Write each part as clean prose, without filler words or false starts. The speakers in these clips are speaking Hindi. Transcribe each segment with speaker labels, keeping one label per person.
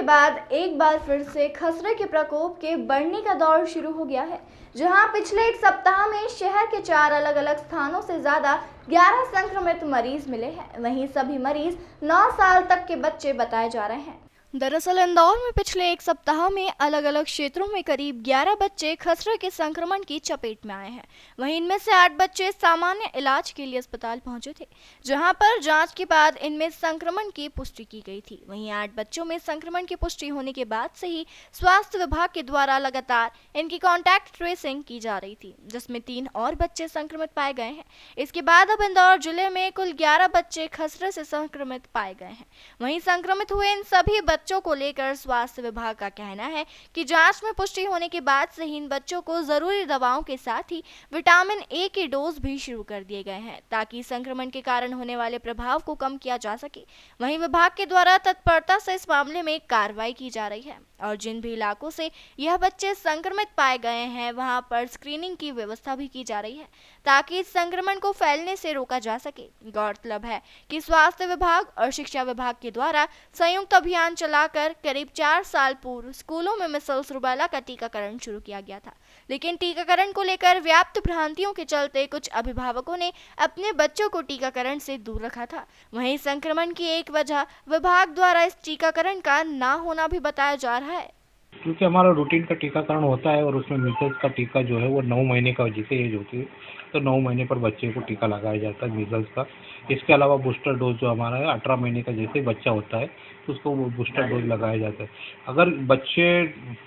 Speaker 1: बाद एक बार फिर से खसरे के प्रकोप के बढ़ने का दौर शुरू हो गया है, जहां पिछले एक सप्ताह में शहर के 4 अलग-अलग स्थानों से ज्यादा 11 संक्रमित मरीज मिले हैं। वहीं सभी मरीज 9 साल तक के बच्चे बताए जा रहे हैं। दरअसल इंदौर में पिछले एक सप्ताह में अलग अलग क्षेत्रों में करीब 11 बच्चे खसरे के संक्रमण की चपेट में आए हैं। वहीं इनमें से 8 बच्चे सामान्य इलाज के लिए अस्पताल पहुंचे थे, जहां पर जांच के बाद इनमें संक्रमण की पुष्टि की गई थी। वहीं 8 बच्चों में संक्रमण की पुष्टि होने के बाद से ही स्वास्थ्य विभाग के द्वारा लगातार इनकी कॉन्टैक्ट ट्रेसिंग की जा रही थी, जिसमें 3 और बच्चे संक्रमित पाए गए हैं। इसके बाद अब इंदौर जिले में कुल 11 बच्चे खसरे से संक्रमित पाए गए हैं। वहीं संक्रमित हुए इन सभी बच्चों को लेकर स्वास्थ्य विभाग का कहना है कि जांच में पुष्टि होने के बाद से ही इन बच्चों को जरूरी दवाओं के साथ ही विटामिन ए के डोज भी शुरू कर दिए गए हैं, ताकि संक्रमण के कारण होने वाले प्रभाव को कम किया जा सके। वहीं विभाग के द्वारा तत्परता से इस मामले में कार्रवाई की जा रही है और जिन भी इलाकों से यह बच्चे संक्रमित पाए गए हैं वहां पर स्क्रीनिंग की व्यवस्था भी की जा रही है, ताकि इस संक्रमण को फैलने से रोका जा सके। गौरतलब है कि स्वास्थ्य विभाग और शिक्षा विभाग के द्वारा संयुक्त अभियान चलाकर करीब 4 साल पूर्व स्कूलों में मीजल्स रूबेला का टीकाकरण शुरू किया गया था, लेकिन टीकाकरण को लेकर व्याप्त भ्रांतियों के चलते कुछ अभिभावकों ने अपने बच्चों को टीकाकरण से दूर रखा था। वहीं संक्रमण की एक वजह विभाग द्वारा इस टीकाकरण का ना होना भी बताया जा रहा है।
Speaker 2: क्योंकि हमारा रूटीन का टीकाकरण होता है और उसमें मीजल्स का टीका जो है वो 9 महीने का जिसे एज होती है, तो 9 महीने पर बच्चे को टीका लगाया जाता है मीजल्स का। इसके अलावा बूस्टर डोज जो हमारा है 18 महीने का जैसे बच्चा होता है तो उसको बूस्टर डोज लगाया जाता है। अगर बच्चे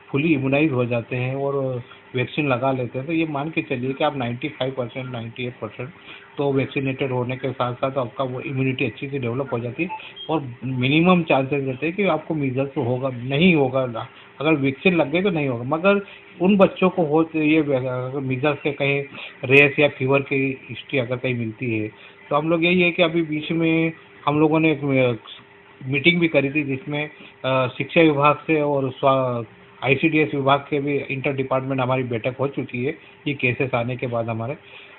Speaker 2: फुली इम्यूनाइज हो जाते हैं और वैक्सीन लगा लेते हैं तो ये मान के चलिए कि आप 95% 98% तो वैक्सीनेटेड होने के साथ साथ आपका वो इम्यूनिटी अच्छी से डेवलप हो जाती है और मिनिमम चांसेस रहते हैं कि आपको मीजल्स होगा नहीं होगा। अगर वैक्सीन लग गई तो नहीं होगा, मगर उन बच्चों को हो ये अगर मीजल्स के कहीं रेस या फीवर की हिस्ट्री अगर कहीं मिलती है तो हम लोग यही है कि अभी बीच में हम लोगों ने एक मीटिंग भी करी थी जिसमें शिक्षा विभाग से और ICDS विभाग के भी इंटर डिपार्टमेंट हमारी बैठक हो चुकी है ये केसेस आने के बाद हमारे।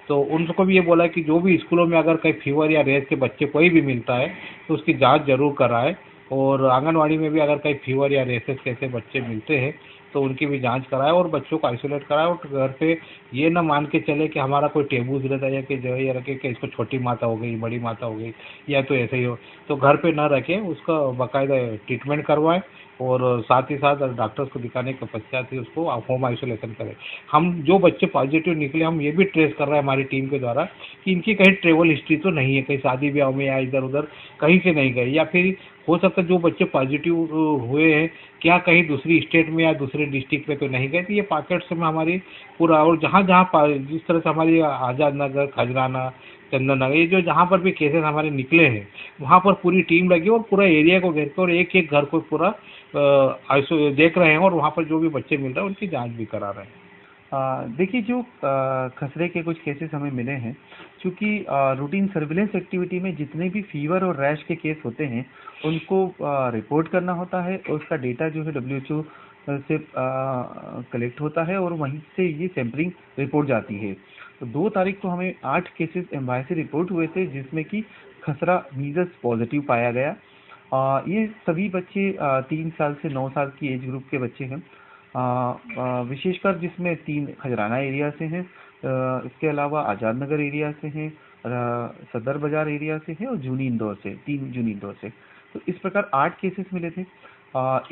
Speaker 2: तो उनको भी ये बोला कि जो भी स्कूलों में अगर कहीं फीवर या रेस के बच्चे कोई भी मिलता है तो उसकी जांच जरूर कराए और आंगनवाड़ी में भी अगर कहीं फीवर या रेसेस कैसे बच्चे मिलते हैं तो उनकी भी जांच कराए और बच्चों को आइसोलेट कराए और घर पे ये ना मान के चले कि हमारा कोई टेबूज रहता है कि जो ये रखे कि इसको छोटी माता हो गई, बड़ी माता हो गई या तो ऐसे ही हो, तो घर पे ना रखें, उसका बाकायदा ट्रीटमेंट करवाएं और साथ ही साथ डॉक्टर्स को दिखाने के पश्चात ही उसको होम आइसोलेशन करें। हम जो बच्चे पॉजिटिव निकले हम ये भी ट्रेस कर रहे हैं हमारी टीम के द्वारा कि इनकी कहीं ट्रेवल हिस्ट्री तो नहीं है, कहीं शादी ब्याह में या इधर उधर कहीं से नहीं गए, या फिर हो सकता है जो बच्चे पॉजिटिव हुए हैं क्या कहीं दूसरी स्टेट में या दूसरे डिस्ट्रिक्ट में तो नहीं गए। तो ये पॉकेट्स में हमारी पूरा और जहाँ जहाँ जिस तरह से हमारी आज़ाद नगर, खजराना, चंदन नगर, ये जो जहाँ पर भी केसेस हमारे निकले हैं वहाँ पर पूरी टीम लगी और पूरा एरिया को घेर के और एक एक घर को पूरा देख रहे हैं और वहाँ पर जो भी बच्चे मिल रहे हैं उनकी जांच भी करा रहे हैं।
Speaker 3: देखिए जो खसरे के कुछ केसेस हमें मिले हैं, क्योंकि रूटीन सर्विलेंस एक्टिविटी में जितने भी फीवर और रैश के केस होते हैं उनको रिपोर्ट करना होता है और उसका डेटा जो है WHO से कलेक्ट होता है और वहीं से ये सैम्पलिंग रिपोर्ट जाती है। तो 2 तारीख को हमें 8 केसेस MY से रिपोर्ट हुए थे जिसमें कि खसरा मीजल्स पॉजिटिव पाया गया। ये सभी बच्चे 3 साल से 9 साल की एज ग्रुप के बच्चे हैं, विशेषकर जिसमें 3 खजराना एरिया से हैं, इसके अलावा आज़ाद नगर एरिया से हैं, सदर बाजार एरिया से हैं और जूनी इंदौर से 3 जूनी इंदौर से। तो इस प्रकार 8 केसेस मिले थे।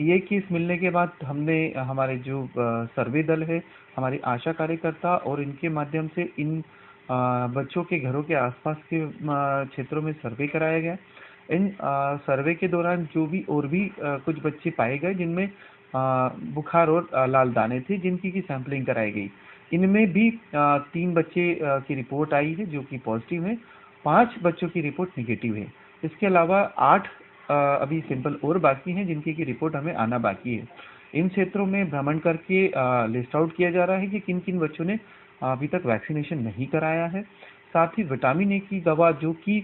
Speaker 3: ये केस मिलने के बाद हमने हमारे जो सर्वे दल है, हमारी आशा कार्यकर्ता और इनके माध्यम से इन बच्चों के घरों के आसपास के क्षेत्रों में सर्वे कराया गया। इन सर्वे के दौरान जो भी और भी कुछ बच्चे पाए गए जिनमें बुखार और लाल दाने थे जिनकी की सैंपलिंग कराई गई। इनमें भी 3 बच्चे की रिपोर्ट आई है जो कि पॉजिटिव है, 5 बच्चों की रिपोर्ट निगेटिव है। इसके अलावा 8 अभी सैंपल और बाकी हैं जिनकी की रिपोर्ट हमें आना बाकी है। इन क्षेत्रों में भ्रमण करके लिस्ट आउट किया जा रहा है कि किन किन बच्चों ने अभी तक वैक्सीनेशन नहीं कराया है। साथ ही विटामिन ए की दवा जो कि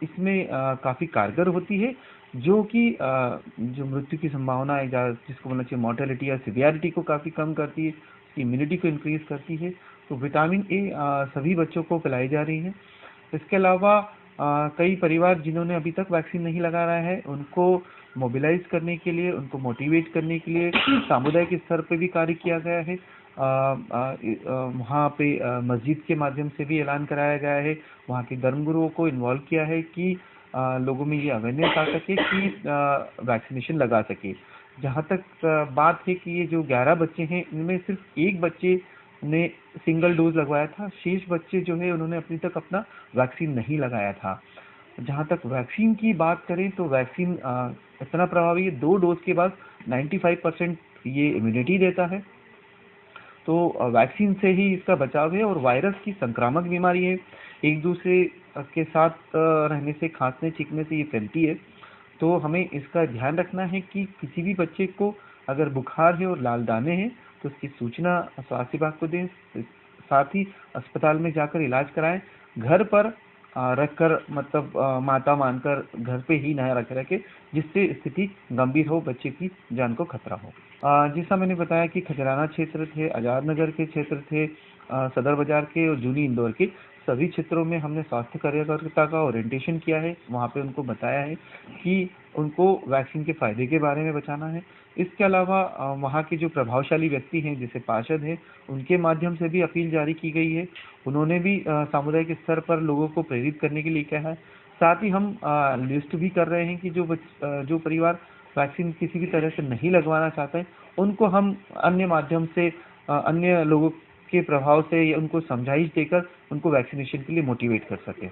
Speaker 3: इसमें काफ़ी कारगर होती है, जो कि जो मृत्यु की संभावना है या जिसको बोलना चाहिए मॉर्टेलिटी या सिवियरिटी को काफ़ी कम करती है, उसकी इम्यूनिटी को इंक्रीज करती है। तो विटामिन ए सभी बच्चों को पिलाई जा रही है। इसके अलावा कई परिवार जिन्होंने अभी तक वैक्सीन नहीं लगा रहा है उनको मोबिलाइज करने के लिए, उनको मोटिवेट करने के लिए सामुदायिक स्तर पे भी कार्य किया गया है। वहाँ पे मस्जिद के माध्यम से भी ऐलान कराया गया है, वहाँ के धर्मगुरुओं को इन्वॉल्व किया है कि लोगों में ये अवेयरनेस आ सके कि वैक्सीनेशन लगा सके। जहाँ तक बात है कि ये जो 11 बच्चे हैं, इनमें सिर्फ एक बच्चे ने सिंगल डोज लगवाया था, शेष बच्चे जो है उन्होंने अभी तक अपना वैक्सीन नहीं लगाया था। जहाँ तक वैक्सीन की बात करें तो वैक्सीन इतना प्रभावी है, 2 डोज के बाद 95% ये इम्यूनिटी देता है। तो वैक्सीन से ही इसका बचाव है और वायरस की संक्रामक बीमारी है, एक दूसरे के साथ रहने से, खांसने छींकने से ये फैलती है। तो हमें इसका ध्यान रखना है कि किसी भी बच्चे को अगर बुखार है और लाल दाने हैं तो उसकी सूचना स्वास्थ्य विभाग को दें, साथ ही अस्पताल में जाकर इलाज कराएं। घर पर रखकर मतलब माता मानकर घर पे ही न रखे जिससे स्थिति गंभीर हो, बच्चे की जान को खतरा हो। जैसा मैंने बताया कि खजराना क्षेत्र थे, आजाद नगर के क्षेत्र थे, सदर बाजार के और जूनी इंदौर के सभी क्षेत्रों में हमने स्वास्थ्य कार्यकर्ता का ओरिएंटेशन किया है। वहाँ पे उनको बताया है कि उनको वैक्सीन के फायदे के बारे में बताना है। इसके अलावा वहाँ के जो प्रभावशाली व्यक्ति हैं जैसे पार्षद हैं, उनके माध्यम से भी अपील जारी की गई है। उन्होंने भी सामुदायिक स्तर पर लोगों को प्रेरित करने के लिए कहा है। साथ ही हम लिस्ट भी कर रहे हैं कि जो परिवार वैक्सीन किसी भी तरह से नहीं लगवाना चाहते हैं, उनको हम अन्य माध्यम से अन्य लोगों के प्रभाव से या उनको समझाइश देकर उनको वैक्सीनेशन के लिए मोटिवेट कर सकें।